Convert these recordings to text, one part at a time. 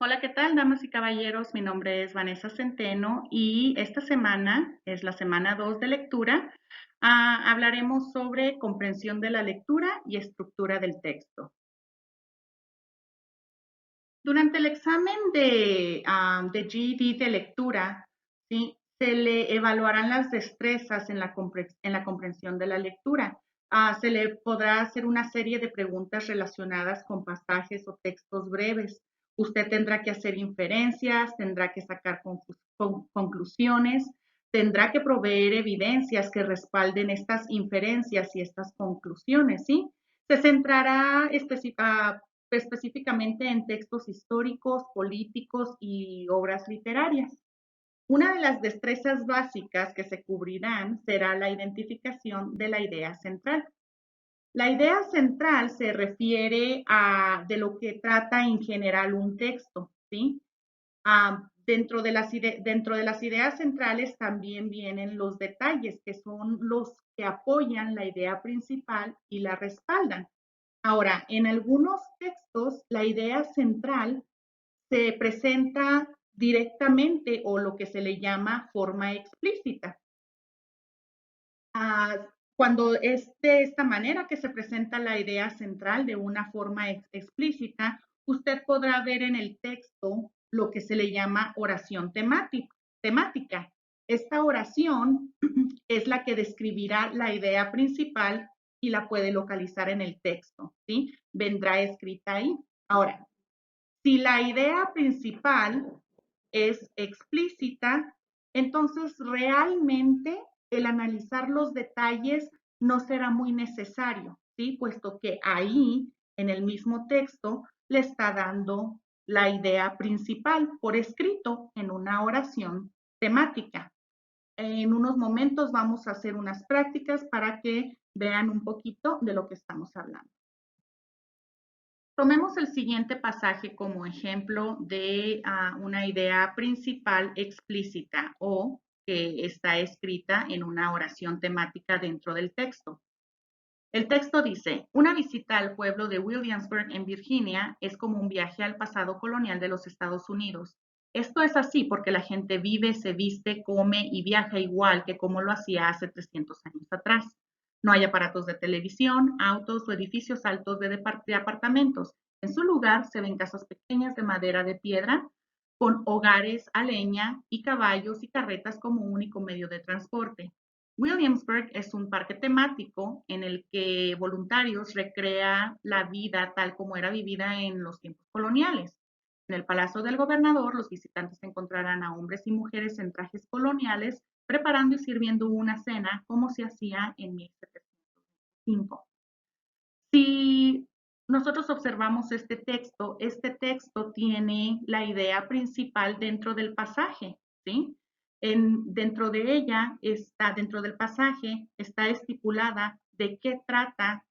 Hola, ¿qué tal, damas y caballeros? Mi nombre es Vanessa Centeno y esta semana es la semana 2 de lectura. Hablaremos sobre comprensión de la lectura y estructura del texto. Durante el examen de GED de lectura, ¿sí? Se le evaluarán las destrezas en la comprensión de la lectura. Se le podrá hacer una serie de preguntas relacionadas con pasajes o textos breves. Usted tendrá que hacer inferencias, tendrá que sacar conclusiones, tendrá que proveer evidencias que respalden estas inferencias y estas conclusiones, ¿sí? Se centrará específicamente en textos históricos, políticos y obras literarias. Una de las destrezas básicas que se cubrirán será la identificación de la idea central. La idea central se refiere a de lo que trata en general un texto, ¿sí? Dentro de las ideas centrales también vienen los detalles, que son los que apoyan la idea principal y la respaldan. Ahora, en algunos textos, la idea central se presenta directamente o lo que se le llama forma explícita. Ah, Cuando es de esta manera que se presenta la idea central de una forma explícita, usted podrá ver en el texto lo que se le llama oración temática. Esta oración es la que describirá la idea principal y la puede localizar en el texto, ¿sí? Vendrá escrita ahí. Ahora, si la idea principal es explícita, entonces realmente el analizar los detalles no será muy necesario, ¿sí? Puesto que ahí, en el mismo texto, le está dando la idea principal por escrito en una oración temática. En unos momentos vamos a hacer unas prácticas para que vean un poquito de lo que estamos hablando. Tomemos el siguiente pasaje como ejemplo de una idea principal explícita o que está escrita en una oración temática dentro del texto. El texto dice, una visita al pueblo de Williamsburg en Virginia es como un viaje al pasado colonial de los Estados Unidos. Esto es así porque la gente vive, se viste, come y viaja igual que como lo hacía hace 300 años atrás. No hay aparatos de televisión, autos o edificios altos de apartamentos. En su lugar se ven casas pequeñas de madera de piedra con hogares a leña y caballos y carretas como único medio de transporte. Williamsburg es un parque temático en el que voluntarios recrean la vida tal como era vivida en los tiempos coloniales. En el Palacio del Gobernador, los visitantes encontrarán a hombres y mujeres en trajes coloniales preparando y sirviendo una cena como se hacía en 1705. Si nosotros observamos este texto tiene la idea principal dentro del pasaje, ¿sí? Dentro de ella está, dentro del pasaje, está estipulada de qué trata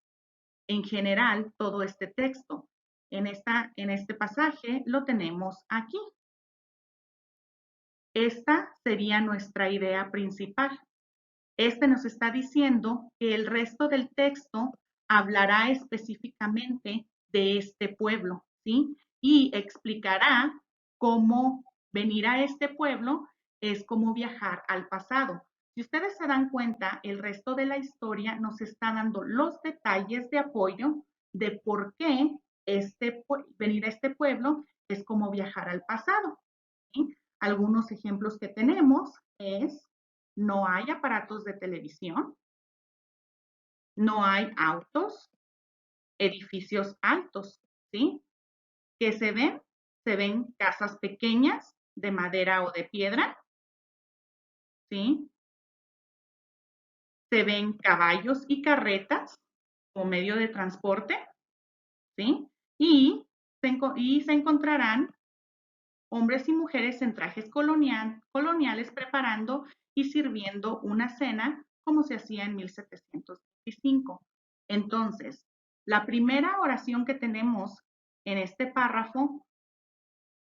en general todo este texto. En este pasaje lo tenemos aquí. Esta sería nuestra idea principal. Este nos está diciendo que el resto del texto hablará específicamente de este pueblo, ¿sí? Y explicará cómo venir a este pueblo es como viajar al pasado. Si ustedes se dan cuenta, el resto de la historia nos está dando los detalles de apoyo de por qué venir a este pueblo es como viajar al pasado, ¿sí? Algunos ejemplos que tenemos es no hay aparatos de televisión, no hay autos, edificios altos, ¿sí? ¿Qué se ven? Se ven casas pequeñas de madera o de piedra, ¿sí? Se ven caballos y carretas como medio de transporte, ¿sí? Y se encontrarán hombres y mujeres en trajes coloniales preparando y sirviendo una cena como se hacía en 1725. Entonces, la primera oración que tenemos en este párrafo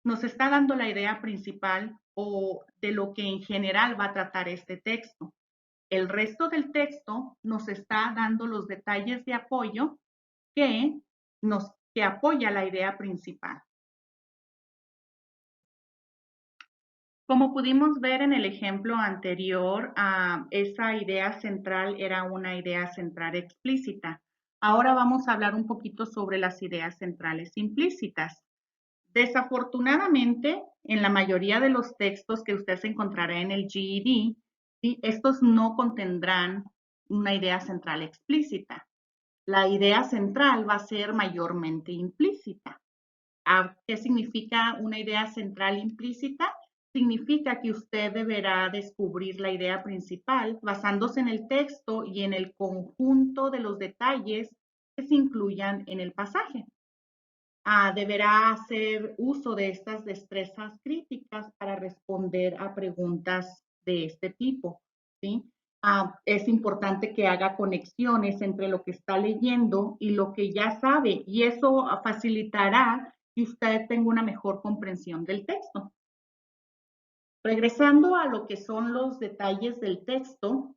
nos está dando la idea principal o de lo que en general va a tratar este texto. El resto del texto nos está dando los detalles de apoyo que, que apoya la idea principal. Como pudimos ver en el ejemplo anterior, esa idea central era una idea central explícita. Ahora vamos a hablar un poquito sobre las ideas centrales implícitas. Desafortunadamente, en la mayoría de los textos que usted se encontrará en el GED, ¿sí? Estos no contendrán una idea central explícita. La idea central va a ser mayormente implícita. ¿Qué significa una idea central implícita? Significa que usted deberá descubrir la idea principal basándose en el texto y en el conjunto de los detalles que se incluyan en el pasaje. Deberá hacer uso de estas destrezas críticas para responder a preguntas de este tipo, ¿sí? Es importante que haga conexiones entre lo que está leyendo y lo que ya sabe, y eso facilitará que usted tenga una mejor comprensión del texto. Regresando a lo que son los detalles del texto,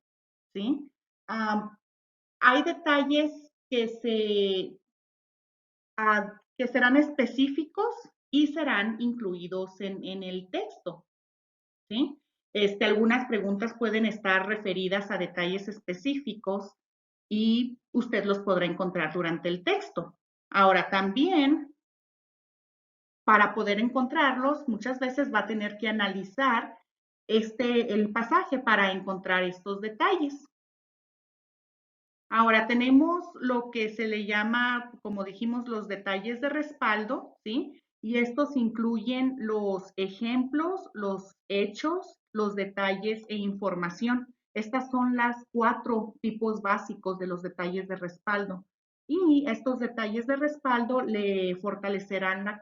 ¿sí? Hay detalles que serán específicos y serán incluidos en el texto, ¿sí? Algunas preguntas pueden estar referidas a detalles específicos y usted los podrá encontrar durante el texto. Ahora, también, para poder encontrarlos, muchas veces va a tener que analizar el pasaje para encontrar estos detalles. Ahora tenemos lo que se le llama, como dijimos, los detalles de respaldo, ¿sí? Y estos incluyen los ejemplos, los hechos, los detalles e información. Estas son las 4 tipos básicos de los detalles de respaldo. Y estos detalles de respaldo le fortalecerán la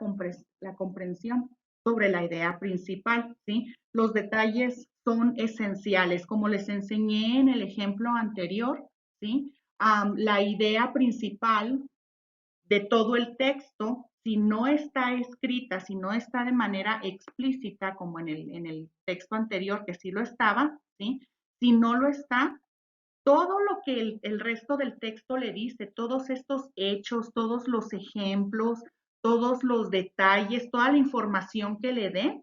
comprensión sobre la idea principal, ¿sí? Los detalles son esenciales, como les enseñé en el ejemplo anterior, ¿sí? La idea principal de todo el texto, si no está escrita, si no está de manera explícita, como en el texto anterior, que sí lo estaba, ¿sí? Si no lo está, todo lo que el resto del texto le dice, todos estos hechos, todos los ejemplos, todos los detalles, toda la información que le dé,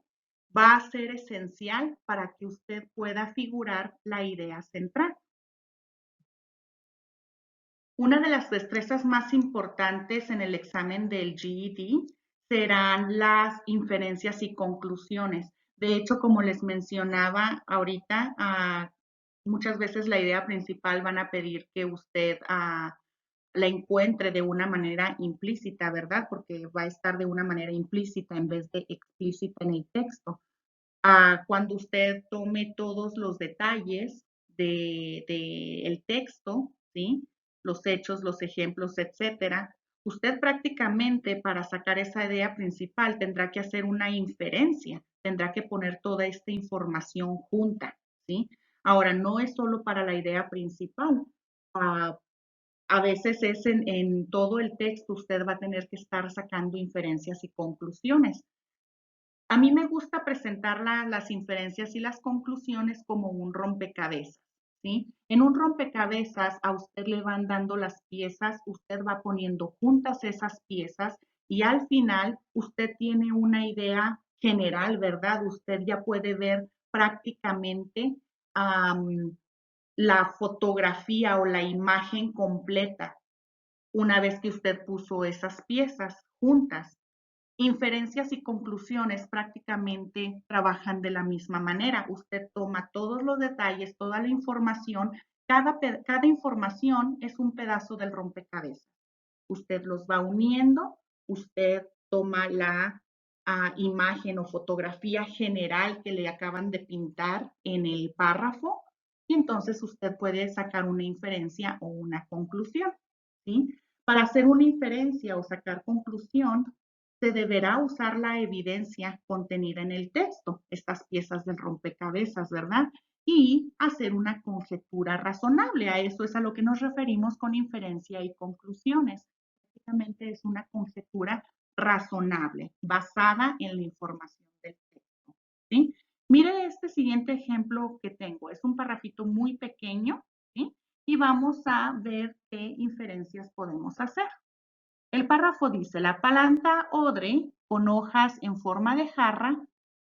va a ser esencial para que usted pueda figurar la idea central. Una de las destrezas más importantes en el examen del GED serán las inferencias y conclusiones. De hecho, como les mencionaba ahorita, muchas veces la idea principal van a pedir que usted la encuentre de una manera implícita, ¿verdad? Porque va a estar de una manera implícita en vez de explícita en el texto. Cuando usted tome todos los detalles del texto, ¿sí? Los hechos, los ejemplos, etcétera, usted prácticamente para sacar esa idea principal tendrá que hacer una inferencia, tendrá que poner toda esta información junta, ¿sí? Ahora, no es solo para la idea principal. A veces es en todo el texto, usted va a tener que estar sacando inferencias y conclusiones. A mí me gusta presentar las inferencias y las conclusiones como un rompecabezas, ¿sí? En un rompecabezas a usted le van dando las piezas, usted va poniendo juntas esas piezas y al final usted tiene una idea general, ¿verdad? Usted ya puede ver prácticamente la fotografía o la imagen completa una vez que usted puso esas piezas juntas. Inferencias y conclusiones prácticamente trabajan de la misma manera. Usted toma todos los detalles, toda la información, cada información es un pedazo del rompecabezas. Usted los va uniendo, usted toma la imagen o fotografía general que le acaban de pintar en el párrafo y entonces usted puede sacar una inferencia o una conclusión, ¿sí? Para hacer una inferencia o sacar conclusión, se deberá usar la evidencia contenida en el texto, estas piezas del rompecabezas, ¿verdad? Y hacer una conjetura razonable. A eso es a lo que nos referimos con inferencia y conclusiones. Prácticamente es una conjetura razonable, basada en la información del texto, ¿sí? Mire este siguiente ejemplo que tengo. Es un parrafito muy pequeño, ¿sí? Y vamos a ver qué inferencias podemos hacer. El párrafo dice, la planta odre con hojas en forma de jarra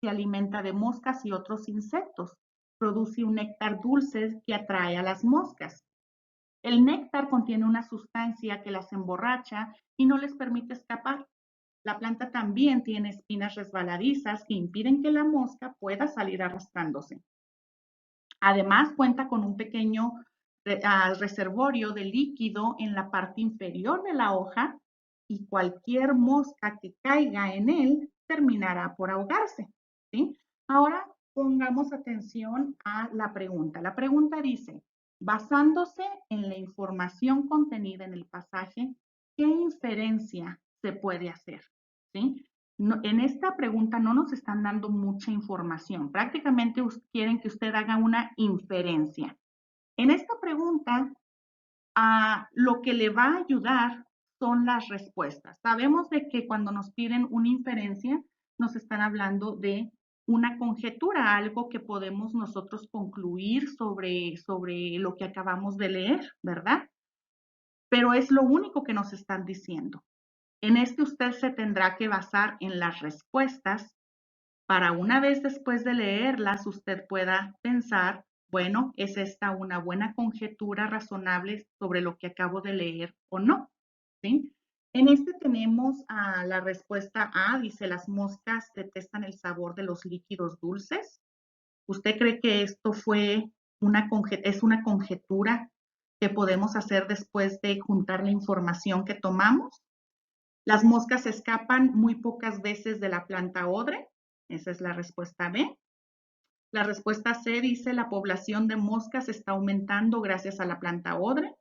se alimenta de moscas y otros insectos. Produce un néctar dulce que atrae a las moscas. El néctar contiene una sustancia que las emborracha y no les permite escapar. La planta también tiene espinas resbaladizas que impiden que la mosca pueda salir arrastrándose. Además, cuenta con un pequeño reservorio de líquido en la parte inferior de la hoja y cualquier mosca que caiga en él terminará por ahogarse, ¿sí? Ahora pongamos atención a la pregunta. La pregunta dice, basándose en la información contenida en el pasaje, ¿qué inferencia se puede hacer? ¿Sí? No, en esta pregunta no nos están dando mucha información. Prácticamente quieren que usted haga una inferencia. En esta pregunta, lo que le va a ayudar son las respuestas. Sabemos de que cuando nos piden una inferencia, nos están hablando de una conjetura, algo que podemos nosotros concluir sobre lo que acabamos de leer, ¿verdad? Pero es lo único que nos están diciendo. En este usted se tendrá que basar en las respuestas para una vez después de leerlas usted pueda pensar, bueno, ¿es esta una buena conjetura razonable sobre lo que acabo de leer o no? ¿Sí? En este tenemos la respuesta A, dice, las moscas detestan el sabor de los líquidos dulces. ¿Usted cree que esto fue es una conjetura que podemos hacer después de juntar la información que tomamos? Las moscas escapan muy pocas veces de la planta odre. Esa es la respuesta B. La respuesta C dice la población de moscas está aumentando gracias a la planta odre.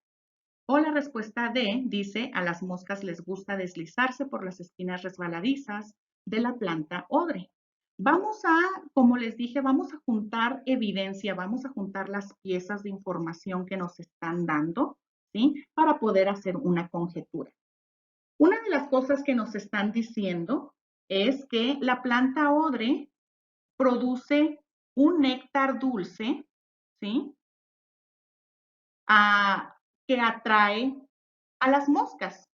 O la respuesta D dice a las moscas les gusta deslizarse por las espinas resbaladizas de la planta odre. Vamos a, como les dije, vamos a juntar evidencia, vamos a juntar las piezas de información que nos están dando, ¿sí? Para poder hacer una conjetura. Una de las cosas que nos están diciendo es que la planta odre produce un néctar dulce, ¿sí? Que atrae a las moscas.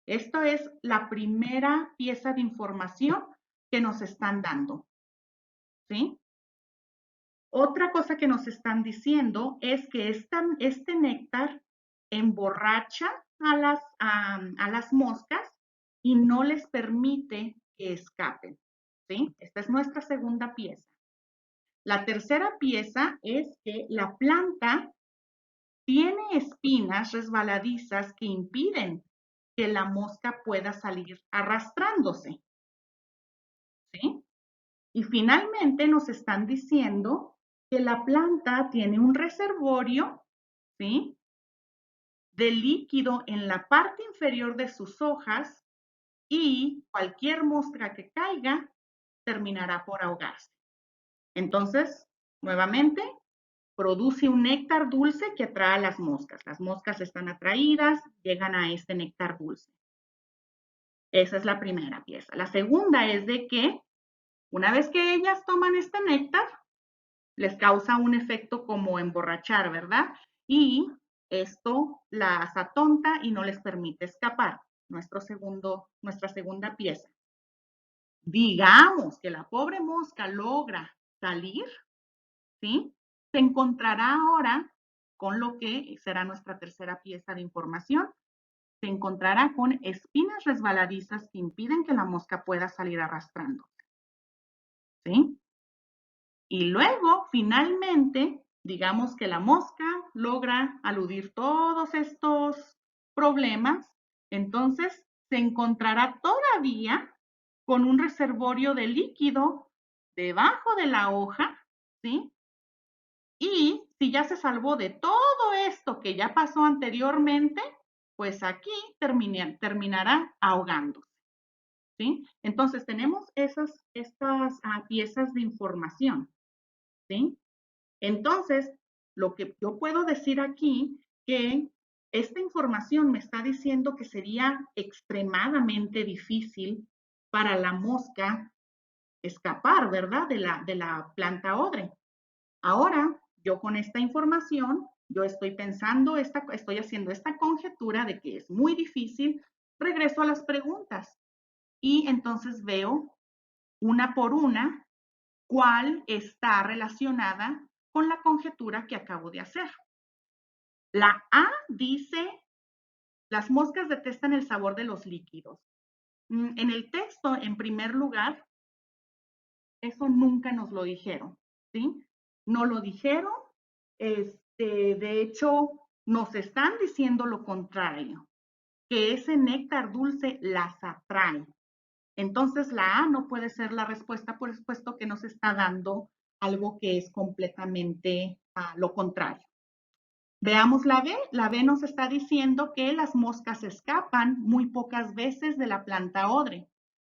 Esto es la primera pieza de información que nos están dando, ¿sí? Otra cosa que nos están diciendo es que este néctar emborracha a las moscas y no les permite que escapen, ¿sí? Esta es nuestra segunda pieza. La tercera pieza es que la planta tiene espinas resbaladizas que impiden que la mosca pueda salir arrastrándose, ¿sí? Y finalmente nos están diciendo que la planta tiene un reservorio, ¿sí? De líquido en la parte inferior de sus hojas y cualquier mosca que caiga terminará por ahogarse. Entonces, nuevamente, produce un néctar dulce que atrae a las moscas. Las moscas están atraídas, llegan a este néctar dulce. Esa es la primera pieza. La segunda es de que una vez que ellas toman este néctar, les causa un efecto como emborrachar, ¿verdad? Y esto las atonta y no les permite escapar. Nuestra segunda pieza. Digamos que la pobre mosca logra salir, ¿sí? Se encontrará ahora con lo que será nuestra tercera pieza de información. Se encontrará con espinas resbaladizas que impiden que la mosca pueda salir arrastrando, ¿sí? Y luego, finalmente, digamos que la mosca logra aludir todos estos problemas, entonces se encontrará todavía con un reservorio de líquido debajo de la hoja, ¿sí? Y si ya se salvó de todo esto que ya pasó anteriormente, pues aquí terminará ahogándose, ¿sí? Entonces tenemos estas piezas de información, ¿sí? Entonces, lo que yo puedo decir aquí, que esta información me está diciendo que sería extremadamente difícil para la mosca escapar, ¿verdad? De la planta odre. Ahora, yo con esta información, yo estoy pensando, estoy haciendo esta conjetura de que es muy difícil. Regreso a las preguntas y entonces veo una por una cuál está relacionada con la conjetura que acabo de hacer. La A dice, las moscas detestan el sabor de los líquidos. En el texto, en primer lugar, eso nunca nos lo dijeron, ¿sí? No lo dijeron, de hecho, nos están diciendo lo contrario, que ese néctar dulce las atrae. Entonces, la A no puede ser la respuesta, por supuesto que nos está dando algo que es completamente lo contrario. Veamos la B. La B nos está diciendo que las moscas escapan muy pocas veces de la planta odre.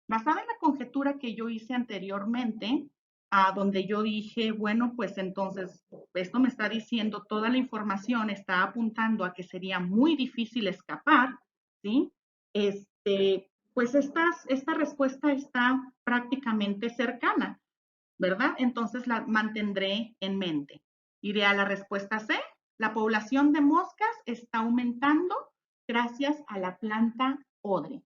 Basada en la conjetura que yo hice anteriormente, donde yo dije, bueno, pues entonces esto me está diciendo, toda la información está apuntando a que sería muy difícil escapar, ¿sí? Pues esta respuesta está prácticamente cercana, ¿verdad? Entonces la mantendré en mente. Iré a la respuesta C. La población de moscas está aumentando gracias a la planta odre.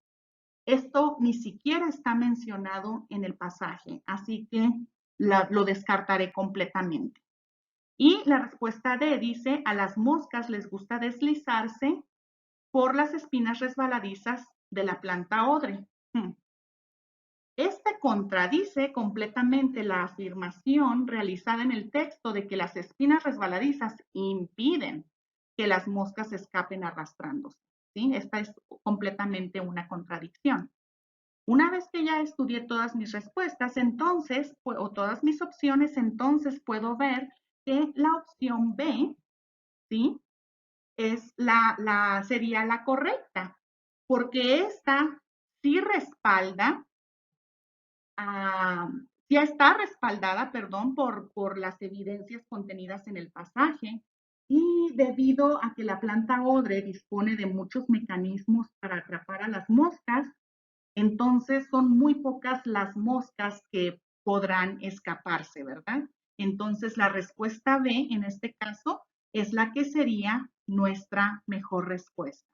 Esto ni siquiera está mencionado en el pasaje, así que lo descartaré completamente. Y la respuesta D dice, a las moscas les gusta deslizarse por las espinas resbaladizas de la planta odre. Este contradice completamente la afirmación realizada en el texto de que las espinas resbaladizas impiden que las moscas escapen arrastrándose, ¿sí? Esta es completamente una contradicción. Una vez que ya estudié todas mis respuestas, entonces, o todas mis opciones, entonces puedo ver que la opción B, ¿sí? Sería la correcta, porque esta sí respalda ya está respaldada, perdón, por las evidencias contenidas en el pasaje y debido a que la planta odre dispone de muchos mecanismos para atrapar a las moscas, entonces son muy pocas las moscas que podrán escaparse, ¿verdad? Entonces la respuesta B en este caso es la que sería nuestra mejor respuesta.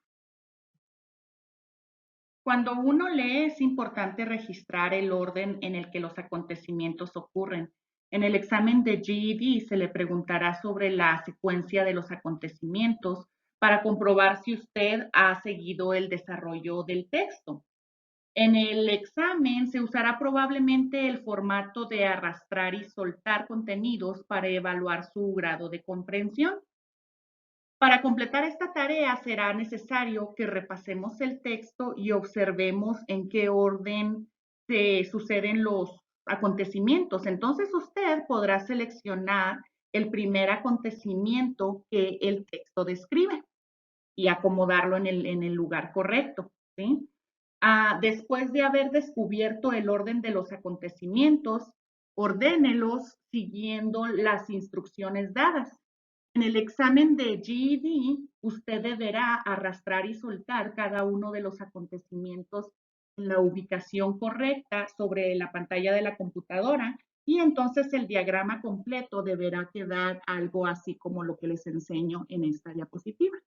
Cuando uno lee es importante registrar el orden en el que los acontecimientos ocurren. En el examen de GED se le preguntará sobre la secuencia de los acontecimientos para comprobar si usted ha seguido el desarrollo del texto. En el examen se usará probablemente el formato de arrastrar y soltar contenidos para evaluar su grado de comprensión. Para completar esta tarea será necesario que repasemos el texto y observemos en qué orden se suceden los acontecimientos. Entonces usted podrá seleccionar el primer acontecimiento que el texto describe y acomodarlo en el lugar correcto, ¿sí? Después de haber descubierto el orden de los acontecimientos, ordénelos siguiendo las instrucciones dadas. En el examen de GED, usted deberá arrastrar y soltar cada uno de los acontecimientos en la ubicación correcta sobre la pantalla de la computadora y entonces el diagrama completo deberá quedar algo así como lo que les enseño en esta diapositiva.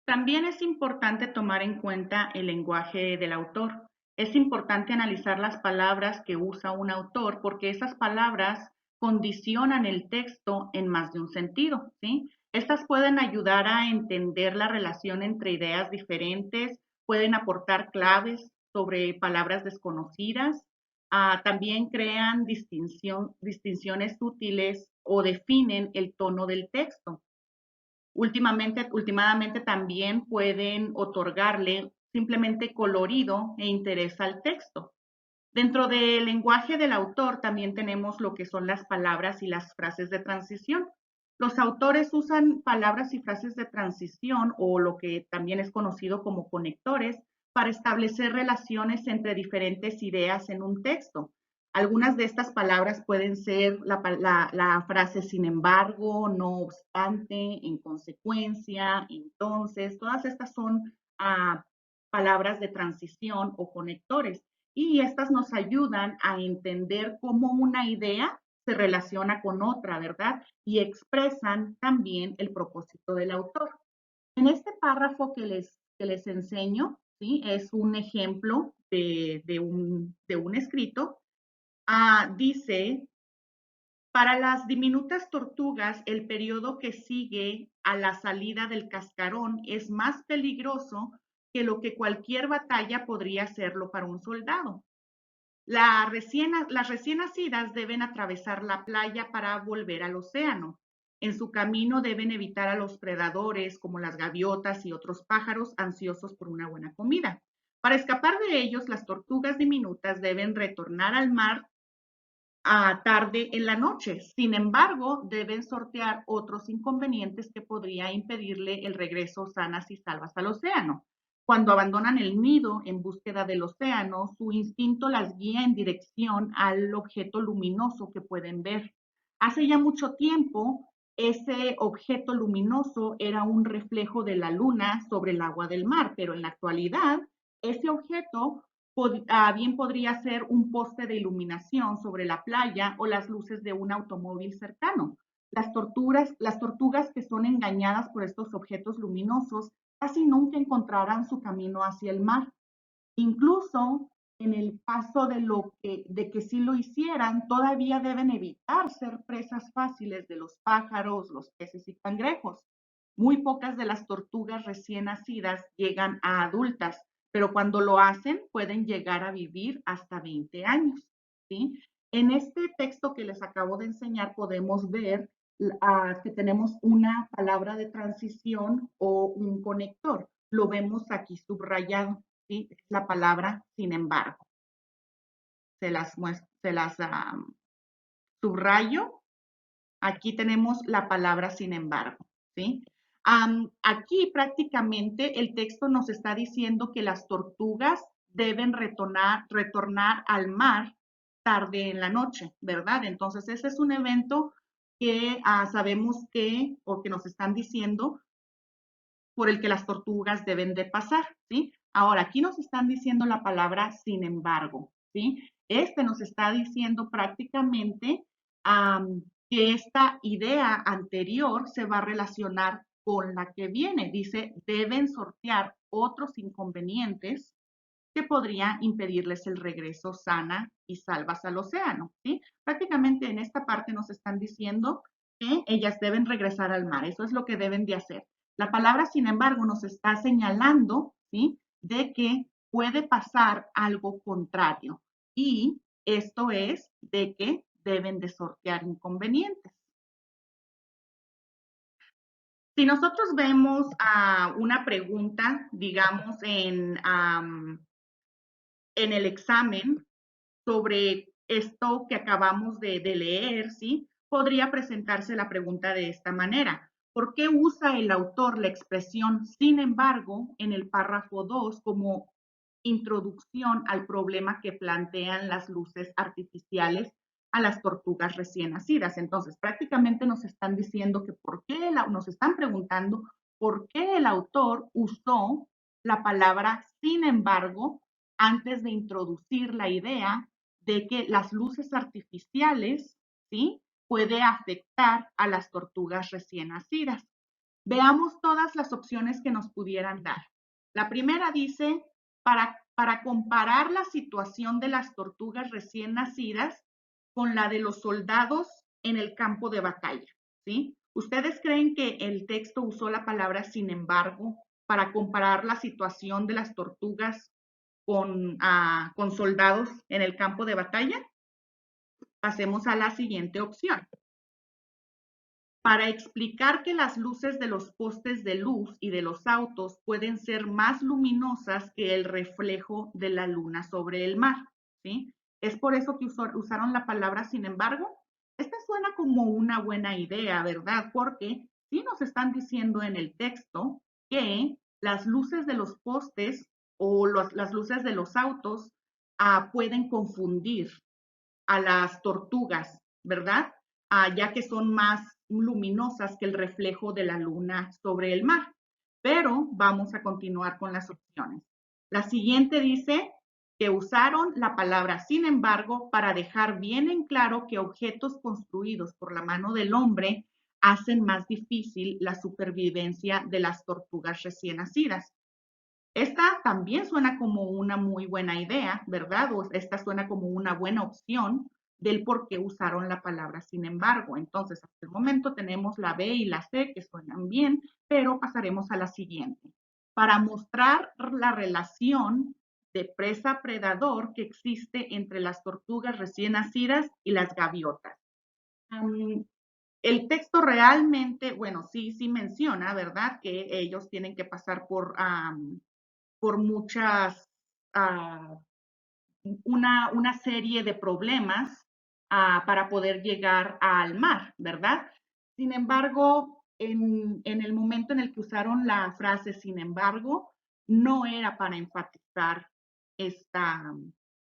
También es importante tomar en cuenta el lenguaje del autor. Es importante analizar las palabras que usa un autor porque esas palabras condicionan el texto en más de un sentido, ¿sí? Estas pueden ayudar a entender la relación entre ideas diferentes, pueden aportar claves sobre palabras desconocidas, también crean distinciones útiles o definen el tono del texto. Últimamente también pueden otorgarle simplemente colorido e interés al texto. Dentro del lenguaje del autor también tenemos lo que son las palabras y las frases de transición. Los autores usan palabras y frases de transición o lo que también es conocido como conectores para establecer relaciones entre diferentes ideas en un texto. Algunas de estas palabras pueden ser la frase sin embargo, no obstante, en consecuencia, entonces, todas estas son palabras de transición o conectores y estas nos ayudan a entender cómo una idea se relaciona con otra, ¿verdad? Y expresan también el propósito del autor. En este párrafo que les enseño, ¿sí? Es un ejemplo de un escrito Dice, para las diminutas tortugas, el periodo que sigue a la salida del cascarón es más peligroso que lo que cualquier batalla podría serlo para un soldado. Las recién nacidas deben atravesar la playa para volver al océano. En su camino deben evitar a los predadores como las gaviotas y otros pájaros ansiosos por una buena comida. Para escapar de ellos, las tortugas diminutas deben retornar al mar a tarde en la noche. Sin embargo, deben sortear otros inconvenientes que podría impedirle el regreso sanas y salvas al océano. Cuando abandonan el nido en búsqueda del océano, su instinto las guía en dirección al objeto luminoso que pueden ver. Hace ya mucho tiempo, ese objeto luminoso era un reflejo de la luna sobre el agua del mar, pero en la actualidad, ese objeto bien podría ser un poste de iluminación sobre la playa o las luces de un automóvil cercano. Las tortugas que son engañadas por estos objetos luminosos casi nunca encontrarán su camino hacia el mar. Incluso en el caso de que sí lo hicieran, todavía deben evitar ser presas fáciles de los pájaros, los peces y cangrejos. Muy pocas de las tortugas recién nacidas llegan a adultas, pero cuando lo hacen pueden llegar a vivir hasta 20 años. ¿Sí? En este texto que les acabo de enseñar podemos ver que tenemos una palabra de transición o un conector. Lo vemos aquí subrayado. ¿Sí? Es la palabra sin embargo. Se las subrayo. Aquí tenemos la palabra sin embargo. ¿Sí? Aquí prácticamente el texto nos está diciendo que las tortugas deben retornar al mar tarde en la noche, ¿verdad? Entonces ese es un evento que sabemos que, o que nos están diciendo, por el que las tortugas deben de pasar, ¿sí? Ahora, aquí nos están diciendo la palabra sin embargo, ¿sí? Este nos está diciendo prácticamente que esta idea anterior se va a relacionar con la que viene. Dice, deben sortear otros inconvenientes que podría impedirles el regreso sana y salvas al océano, ¿sí? Prácticamente en esta parte nos están diciendo que ellas deben regresar al mar, eso es lo que deben de hacer. La palabra, sin embargo, nos está señalando, ¿sí? De que puede pasar algo contrario y esto es de que deben de sortear inconvenientes. Si nosotros vemos una pregunta, digamos, en el examen sobre esto que acabamos de leer, ¿sí? Podría presentarse la pregunta de esta manera. ¿Por qué usa el autor la expresión sin embargo en el párrafo 2 como introducción al problema que plantean las luces artificiales a las tortugas recién nacidas? Entonces, prácticamente nos están diciendo que nos están preguntando por qué el autor usó la palabra sin embargo antes de introducir la idea de que las luces artificiales, ¿sí? Puede afectar a las tortugas recién nacidas. Veamos todas las opciones que nos pudieran dar. La primera dice, para comparar la situación de las tortugas recién nacidas con la de los soldados en el campo de batalla, ¿sí? ¿Ustedes creen que el texto usó la palabra sin embargo para comparar la situación de las tortugas con soldados en el campo de batalla? Pasemos a la siguiente opción. Para explicar que las luces de los postes de luz y de los autos pueden ser más luminosas que el reflejo de la luna sobre el mar, ¿sí? Es por eso que usaron la palabra sin embargo. Esta suena como una buena idea, ¿verdad? Porque sí nos están diciendo en el texto que las luces de los postes o las luces de los autos pueden confundir a las tortugas, ¿verdad? Ya que son más luminosas que el reflejo de la luna sobre el mar. Pero vamos a continuar con las opciones. La siguiente dice que usaron la palabra sin embargo para dejar bien en claro que objetos construidos por la mano del hombre hacen más difícil la supervivencia de las tortugas recién nacidas. Esta también suena como una muy buena idea, ¿verdad? O esta suena como una buena opción del por qué usaron la palabra sin embargo. Entonces, hasta el momento tenemos la B y la C que suenan bien, pero pasaremos a la siguiente. Para mostrar la relación de presa-predador que existe entre las tortugas recién nacidas y las gaviotas. El texto realmente, bueno, sí menciona, ¿verdad? Que ellos tienen que pasar por muchas, uh, una serie de problemas para poder llegar al mar, ¿verdad? Sin embargo, en el momento en el que usaron la frase sin embargo, no era para enfatizar esta,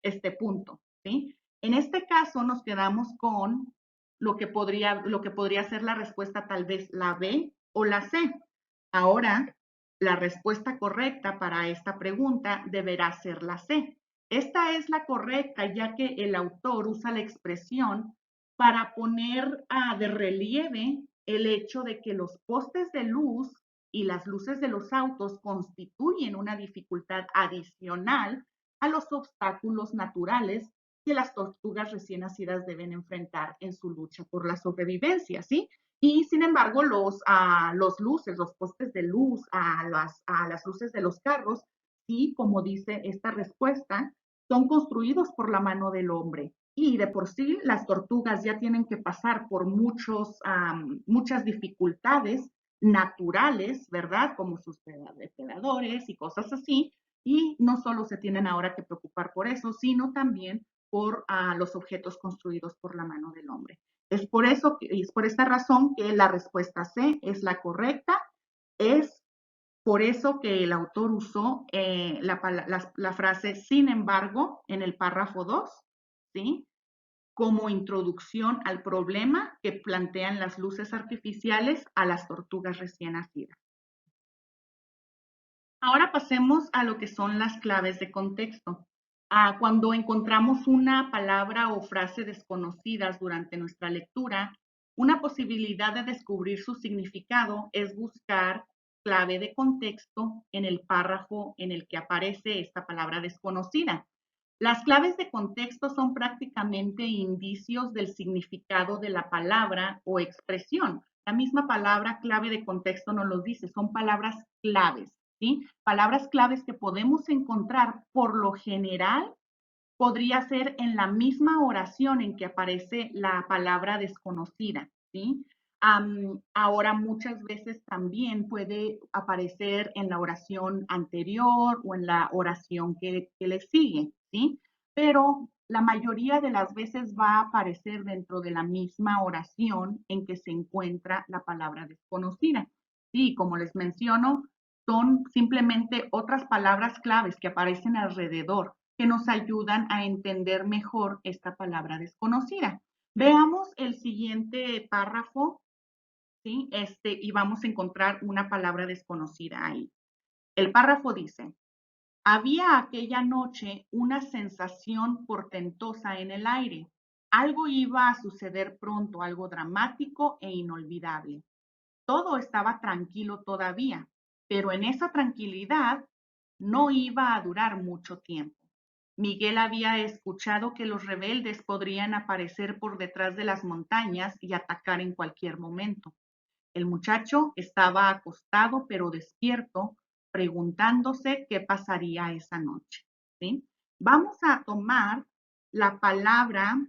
este punto, ¿sí? En este caso nos quedamos con lo que podría ser la respuesta tal vez la B o la C. Ahora, la respuesta correcta para esta pregunta deberá ser la C. Esta es la correcta, ya que el autor usa la expresión para poner de relieve el hecho de que los postes de luz y las luces de los autos constituyen una dificultad adicional a los obstáculos naturales que las tortugas recién nacidas deben enfrentar en su lucha por la sobrevivencia, ¿sí? Y sin embargo, los luces, los postes de luz, a las luces de los carros, sí, como dice esta respuesta, son construidos por la mano del hombre. Y de por sí, las tortugas ya tienen que pasar por muchas dificultades naturales, ¿verdad? Como sus depredadores y cosas así. Y no solo se tienen ahora que preocupar por eso, sino también por los objetos construidos por la mano del hombre. Es por eso, es por esta razón que la respuesta C es la correcta. Es por eso que el autor usó la frase sin embargo en el párrafo 2, ¿sí? Como introducción al problema que plantean las luces artificiales a las tortugas recién nacidas. Ahora pasemos a lo que son las claves de contexto. Cuando encontramos una palabra o frase desconocidas durante nuestra lectura, una posibilidad de descubrir su significado es buscar clave de contexto en el párrafo en el que aparece esta palabra desconocida. Las claves de contexto son prácticamente indicios del significado de la palabra o expresión. La misma palabra clave de contexto nos lo dice, son palabras claves, ¿sí? Palabras claves que podemos encontrar por lo general podría ser en la misma oración en que aparece la palabra desconocida, ¿sí? Ahora muchas veces también puede aparecer en la oración anterior o en la oración que le sigue, ¿sí? Pero la mayoría de las veces va a aparecer dentro de la misma oración en que se encuentra la palabra desconocida. Sí, como les menciono, son simplemente otras palabras claves que aparecen alrededor que nos ayudan a entender mejor esta palabra desconocida. Veamos el siguiente párrafo, ¿sí? Y vamos a encontrar una palabra desconocida ahí. El párrafo dice, había aquella noche una sensación portentosa en el aire. Algo iba a suceder pronto, algo dramático e inolvidable. Todo estaba tranquilo todavía, pero en esa tranquilidad no iba a durar mucho tiempo. Miguel había escuchado que los rebeldes podrían aparecer por detrás de las montañas y atacar en cualquier momento. El muchacho estaba acostado pero despierto, preguntándose qué pasaría esa noche. ¿Sí? Vamos a tomar la palabra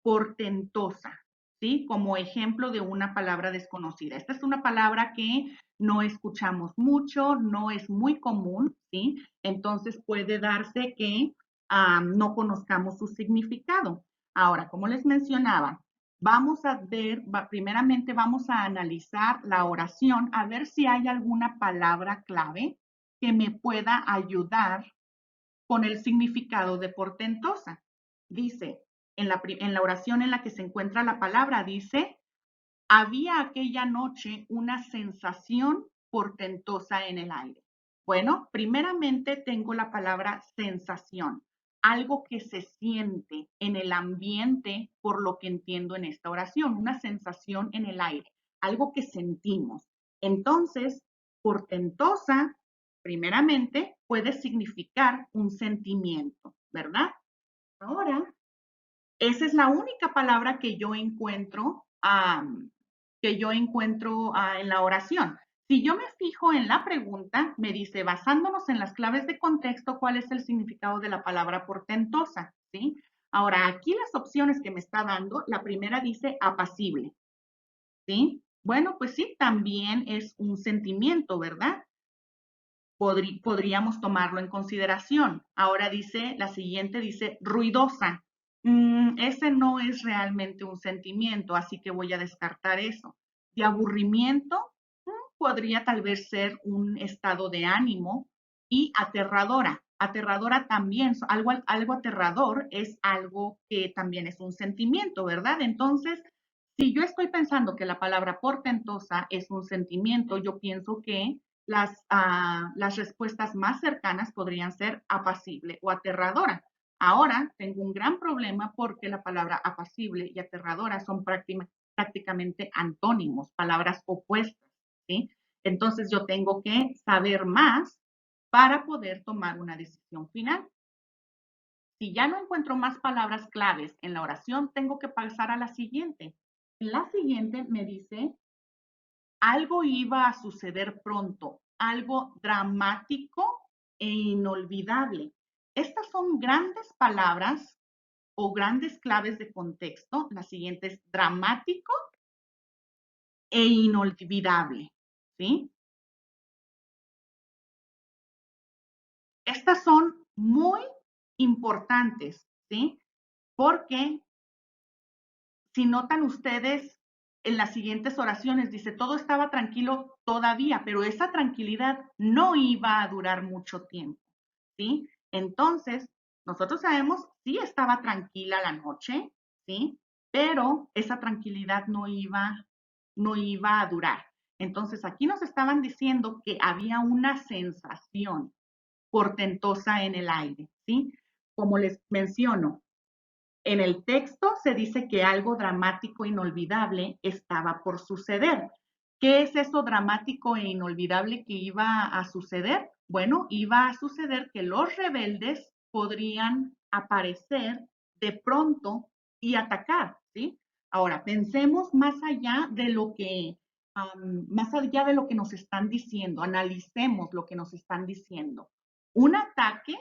portentosa, ¿sí? Como ejemplo de una palabra desconocida. Esta es una palabra que no escuchamos mucho, no es muy común, ¿sí? Entonces puede darse que no conozcamos su significado. Ahora, como les mencionaba, vamos a ver, primeramente vamos a analizar la oración, a ver si hay alguna palabra clave que me pueda ayudar con el significado de portentosa. Dice, en la oración en la que se encuentra la palabra, dice, había aquella noche una sensación portentosa en el aire. Bueno, primeramente tengo la palabra sensación, algo que se siente en el ambiente por lo que entiendo en esta oración, una sensación en el aire, algo que sentimos. Entonces, portentosa primeramente puede significar un sentimiento, ¿verdad? Ahora, esa es la única palabra que yo encuentro, en la oración. Si yo me fijo en la pregunta, me dice, basándonos en las claves de contexto, ¿cuál es el significado de la palabra portentosa? ¿Sí? Ahora, aquí las opciones que me está dando, la primera dice apacible, ¿sí? Bueno, pues sí, también es un sentimiento, ¿verdad? Podríamos tomarlo en consideración. Ahora dice, la siguiente dice ruidosa. Ese no es realmente un sentimiento, así que voy a descartar eso. De aburrimiento, podría tal vez ser un estado de ánimo. Y aterradora. Aterradora también, algo aterrador es algo que también es un sentimiento, ¿verdad? Entonces, si yo estoy pensando que la palabra portentosa es un sentimiento, yo pienso que las respuestas más cercanas podrían ser apacible o aterradora. Ahora tengo un gran problema porque la palabra apacible y aterradora son prácticamente antónimos, palabras opuestas, ¿sí? Entonces yo tengo que saber más para poder tomar una decisión final. Si ya no encuentro más palabras claves en la oración, tengo que pasar a la siguiente. En la siguiente me dice, algo iba a suceder pronto, algo dramático e inolvidable. Estas son grandes palabras o grandes claves de contexto. La siguiente es dramático e inolvidable, ¿sí? Estas son muy importantes, ¿sí? Porque si notan ustedes en las siguientes oraciones, dice, todo estaba tranquilo todavía, pero esa tranquilidad no iba a durar mucho tiempo, ¿sí? Entonces, nosotros sabemos, sí estaba tranquila la noche, ¿sí? Pero esa tranquilidad no iba a durar. Entonces, aquí nos estaban diciendo que había una sensación portentosa en el aire, ¿sí? Como les menciono, en el texto se dice que algo dramático e inolvidable estaba por suceder. ¿Qué es eso dramático e inolvidable que iba a suceder? Bueno, iba a suceder que los rebeldes podrían aparecer de pronto y atacar, ¿sí? Ahora, pensemos más allá de lo que nos están diciendo, analicemos lo que nos están diciendo. Un ataque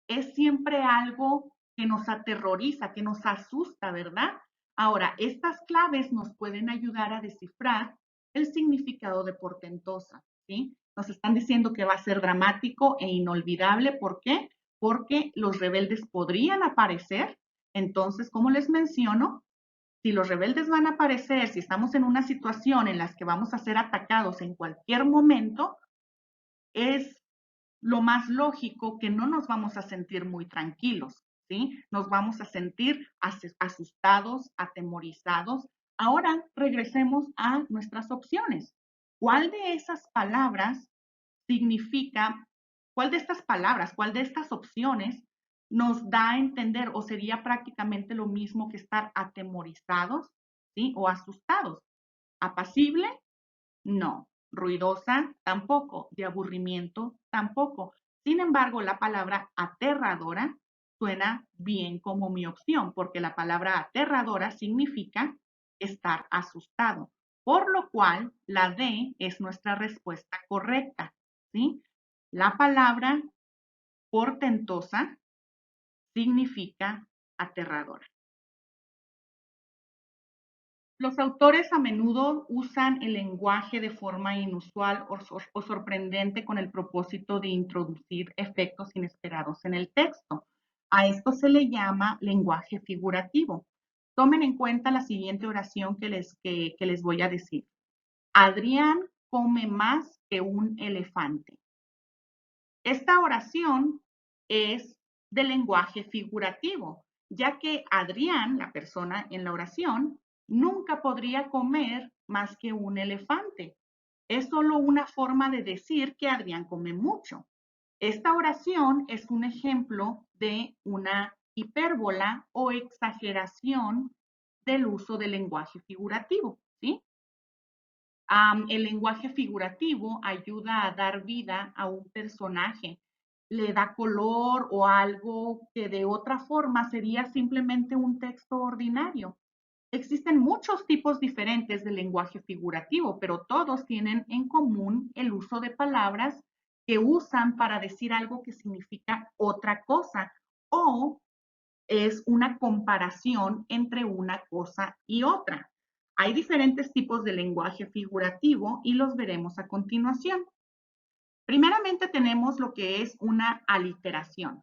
es siempre algo que nos aterroriza, que nos asusta, ¿verdad? Ahora, estas claves nos pueden ayudar a descifrar el significado de portentosa, ¿sí? Nos están diciendo que va a ser dramático e inolvidable. ¿Por qué? Porque los rebeldes podrían aparecer. Entonces, como les menciono, si los rebeldes van a aparecer, si estamos en una situación en la que vamos a ser atacados en cualquier momento, es lo más lógico que no nos vamos a sentir muy tranquilos, ¿sí? Nos vamos a sentir asustados, atemorizados. Ahora regresemos a nuestras opciones. ¿Cuál de esas palabras significa, cuál de estas palabras, cuál de estas opciones nos da a entender o sería prácticamente lo mismo que estar atemorizados, ¿sí? O asustados? ¿Apacible? No. Ruidosa, tampoco. De aburrimiento, tampoco. Sin embargo, la palabra aterradora suena bien como mi opción, porque la palabra aterradora significa estar asustado, por lo cual la D es nuestra respuesta correcta, ¿sí? La palabra portentosa significa aterradora. Los autores a menudo usan el lenguaje de forma inusual o sorprendente con el propósito de introducir efectos inesperados en el texto. A esto se le llama lenguaje figurativo. Tomen en cuenta la siguiente oración que les voy a decir. Adrián come más que un elefante. Esta oración es de lenguaje figurativo, ya que Adrián, la persona en la oración, nunca podría comer más que un elefante. Es solo una forma de decir que Adrián come mucho. Esta oración es un ejemplo de una hipérbola o exageración del uso del lenguaje figurativo, ¿sí? El lenguaje figurativo ayuda a dar vida a un personaje, le da color o algo que de otra forma sería simplemente un texto ordinario. Existen muchos tipos diferentes de lenguaje figurativo, pero todos tienen en común el uso de palabras que usan para decir algo que significa otra cosa o es una comparación entre una cosa y otra. Hay diferentes tipos de lenguaje figurativo y los veremos a continuación. Primeramente tenemos lo que es una aliteración.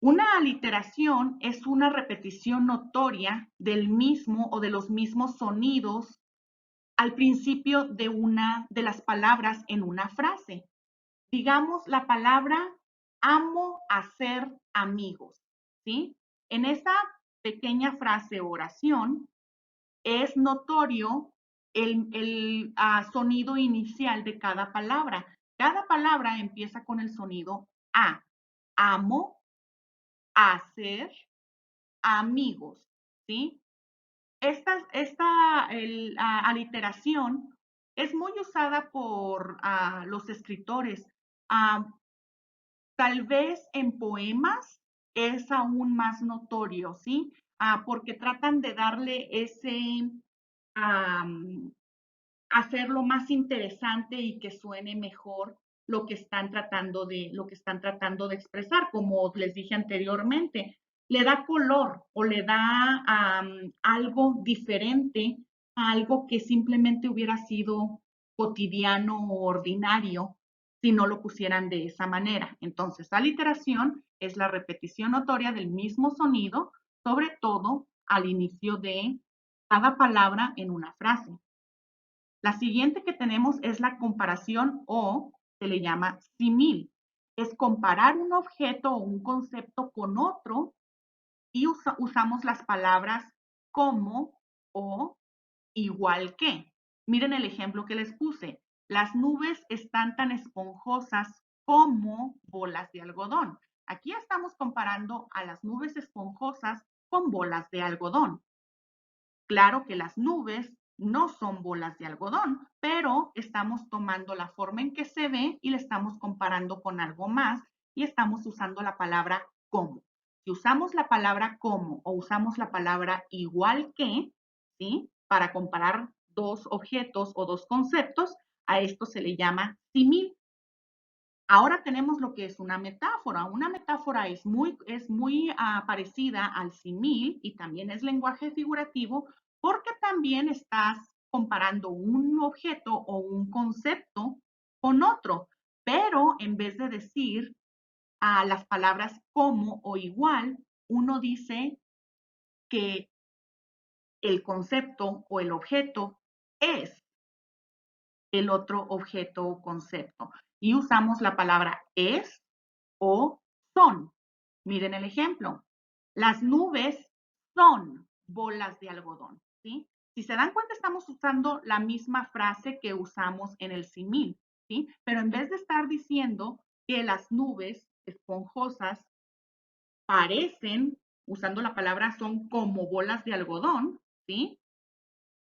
Una aliteración es una repetición notoria del mismo o de los mismos sonidos al principio de las palabras en una frase. Digamos la palabra amo hacer amigos, ¿sí? En esa pequeña frase o oración es notorio el sonido inicial de cada palabra. Cada palabra empieza con el sonido A. Amo hacer amigos, ¿sí? Esta aliteración es muy usada por los escritores. Ah, Tal vez en poemas es aún más notorio, ¿sí? Porque tratan de darle am, hacerlo más interesante y que suene mejor lo que están tratando de expresar, como les dije anteriormente, le da color o le da algo diferente a algo que simplemente hubiera sido cotidiano o ordinario si no lo pusieran de esa manera. Entonces, la literación es la repetición notoria del mismo sonido, sobre todo al inicio de cada palabra en una frase. La siguiente que tenemos es la comparación o se le llama símil. Es comparar un objeto o un concepto con otro y usamos las palabras como o igual que. Miren el ejemplo que les puse. Las nubes están tan esponjosas como bolas de algodón. Aquí estamos comparando a las nubes esponjosas con bolas de algodón. Claro que las nubes no son bolas de algodón, pero estamos tomando la forma en que se ve y le estamos comparando con algo más y estamos usando la palabra como. Si usamos la palabra como o usamos la palabra igual que, ¿sí? Para comparar dos objetos o dos conceptos, a esto se le llama símil. Ahora tenemos lo que es una metáfora. Una metáfora es muy parecida al símil y también es lenguaje figurativo porque también estás comparando un objeto o un concepto con otro, pero en vez de decir las palabras como o igual, uno dice que el concepto o el objeto es el otro objeto o concepto. Y usamos la palabra es o son. Miren el ejemplo. Las nubes son bolas de algodón, ¿sí? Si se dan cuenta, estamos usando la misma frase que usamos en el símil, ¿sí? Pero en vez de estar diciendo que las nubes esponjosas parecen, usando la palabra son como bolas de algodón, ¿sí?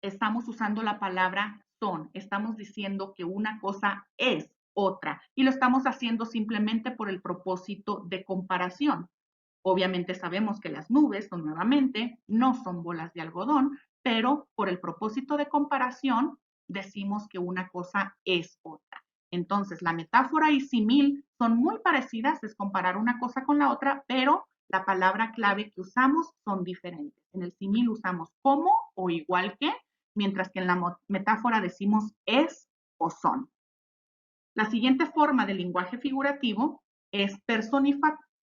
Estamos usando la palabra son, estamos diciendo que una cosa es otra y lo estamos haciendo simplemente por el propósito de comparación. Obviamente sabemos que las nubes, nuevamente, no son bolas de algodón, pero por el propósito de comparación decimos que una cosa es otra. Entonces, la metáfora y símil son muy parecidas, es comparar una cosa con la otra, pero la palabra clave que usamos son diferentes. En el símil usamos como o igual que, mientras que en la metáfora decimos es o son. La siguiente forma de lenguaje figurativo es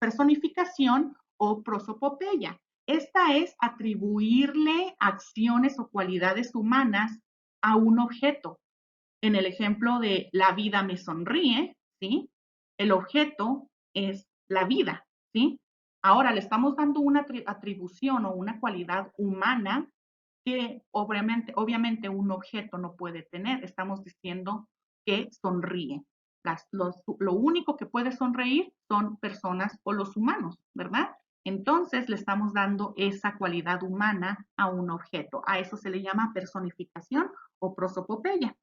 personificación o prosopopeya. Esta es atribuirle acciones o cualidades humanas a un objeto. En el ejemplo de la vida me sonríe, ¿sí? El objeto es la vida, ¿sí? Ahora le estamos dando una atribución o una cualidad humana que obviamente un objeto no puede tener. Estamos diciendo que sonríe. Lo único que puede sonreír son personas o los humanos, ¿verdad? Entonces le estamos dando esa cualidad humana a un objeto. A eso se le llama personificación o prosopopeya.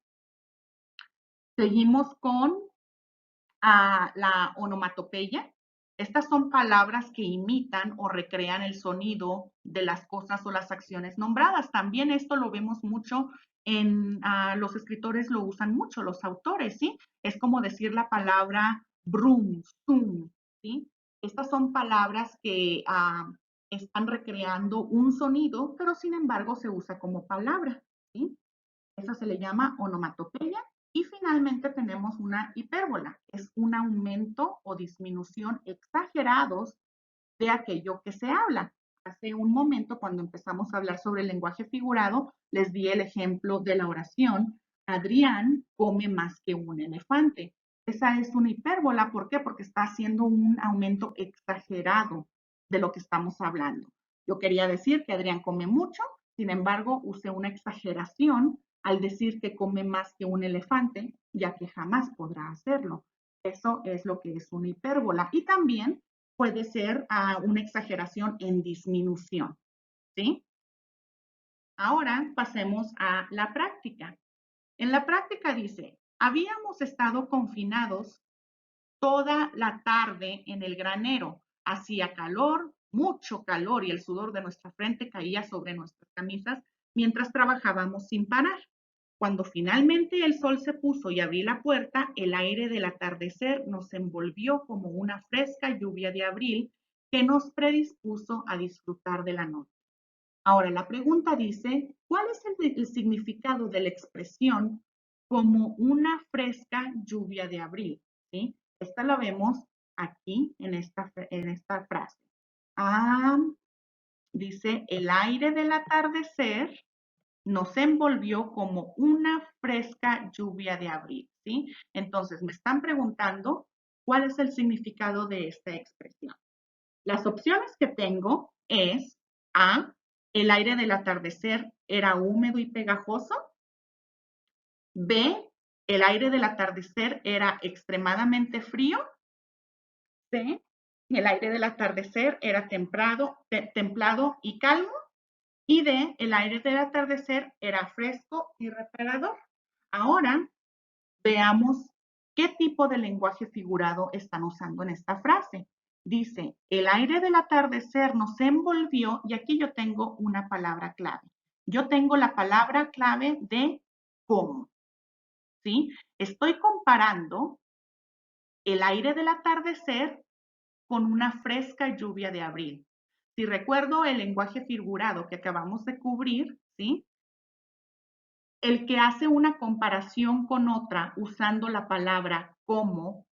Seguimos con la onomatopeya. Estas son palabras que imitan o recrean el sonido de las cosas o las acciones nombradas. También esto lo vemos mucho en los escritores, lo usan mucho, los autores, ¿sí? Es como decir la palabra brum, zoom, ¿sí? Estas son palabras que están recreando un sonido, pero sin embargo se usa como palabra, ¿sí? Esa se le llama onomatopeya. Y finalmente tenemos una hipérbola, es un aumento o disminución exagerados de aquello que se habla. Hace un momento, cuando empezamos a hablar sobre el lenguaje figurado, les di el ejemplo de la oración, Adrián come más que un elefante. Esa es una hipérbola, ¿por qué? Porque está haciendo un aumento exagerado de lo que estamos hablando. Yo quería decir que Adrián come mucho, sin embargo, usé una exageración al decir que come más que un elefante, ya que jamás podrá hacerlo. Eso es lo que es una hipérbola. Y también puede ser una exageración en disminución, ¿sí? Ahora pasemos a la práctica. En la práctica dice, habíamos estado confinados toda la tarde en el granero. Hacía calor, mucho calor, y el sudor de nuestra frente caía sobre nuestras camisas mientras trabajábamos sin parar. Cuando finalmente el sol se puso y abrí la puerta, el aire del atardecer nos envolvió como una fresca lluvia de abril que nos predispuso a disfrutar de la noche. Ahora, la pregunta dice, ¿cuál es el significado de la expresión como una fresca lluvia de abril? ¿Sí? Esta la vemos aquí en esta frase. Dice, el aire del atardecer nos envolvió como una fresca lluvia de abril, ¿sí? Entonces, me están preguntando cuál es el significado de esta expresión. Las opciones que tengo es A, el aire del atardecer era húmedo y pegajoso. B, el aire del atardecer era extremadamente frío. C, el aire del atardecer era templado y calmo. Y D, el aire del atardecer era fresco y reparador. Ahora veamos qué tipo de lenguaje figurado están usando en esta frase. Dice, el aire del atardecer nos envolvió, y aquí yo tengo una palabra clave. Yo tengo la palabra clave de cómo, ¿sí? Estoy comparando el aire del atardecer con una fresca lluvia de abril. Si recuerdo el lenguaje figurado que acabamos de cubrir, ¿sí? El que hace una comparación con otra usando la palabra como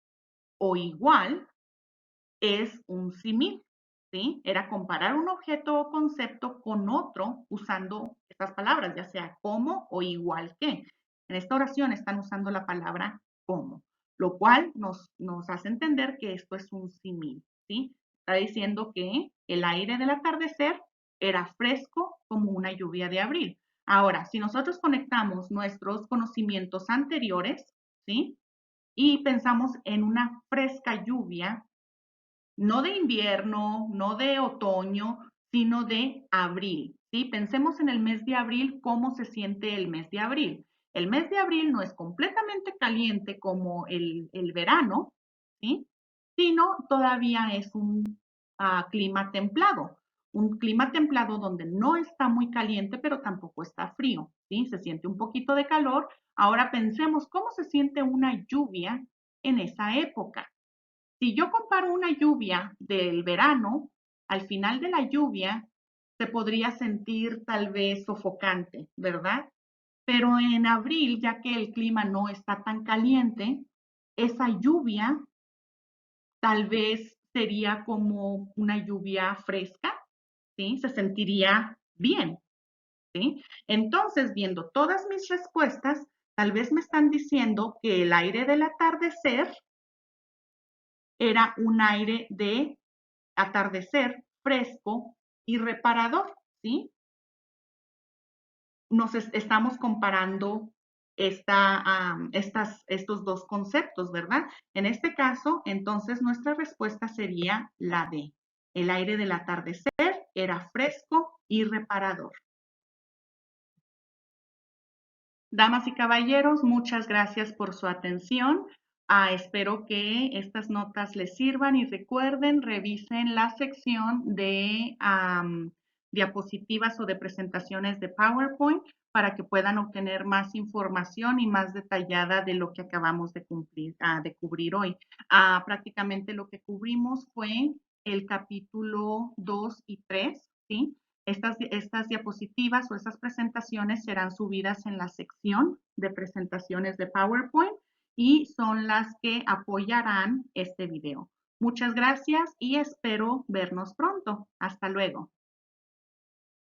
o igual es un símil, ¿sí? Era comparar un objeto o concepto con otro usando estas palabras, ya sea como o igual que. En esta oración están usando la palabra como, lo cual nos hace entender que esto es un símil, ¿sí? Está diciendo que el aire del atardecer era fresco como una lluvia de abril. Ahora, si nosotros conectamos nuestros conocimientos anteriores, ¿sí? Y pensamos en una fresca lluvia, no de invierno, no de otoño, sino de abril, ¿sí? Pensemos en el mes de abril, cómo se siente el mes de abril. El mes de abril no es completamente caliente como el verano, ¿sí? Sino todavía es un clima templado. Un clima templado donde no está muy caliente, pero tampoco está frío, ¿sí? Se siente un poquito de calor. Ahora pensemos cómo se siente una lluvia en esa época. Si yo comparo una lluvia del verano, al final de la lluvia se podría sentir tal vez sofocante, ¿verdad? Pero en abril, ya que el clima no está tan caliente, esa lluvia tal vez sería como una lluvia fresca, ¿sí? Se sentiría bien, ¿sí? Entonces, viendo todas mis respuestas, tal vez me están diciendo que el aire del atardecer era un aire de atardecer fresco y reparador, ¿sí? Estamos comparando estos dos conceptos, ¿verdad? En este caso, entonces nuestra respuesta sería la D. El aire del atardecer era fresco y reparador. Damas y caballeros, muchas gracias por su atención. Espero que estas notas les sirvan y recuerden, revisen la sección de diapositivas o de presentaciones de PowerPoint para que puedan obtener más información y más detallada de lo que acabamos de cubrir hoy. Prácticamente lo que cubrimos fue el capítulo 2 y 3, ¿sí? Estas diapositivas o estas presentaciones serán subidas en la sección de presentaciones de PowerPoint y son las que apoyarán este video. Muchas gracias y espero vernos pronto. Hasta luego.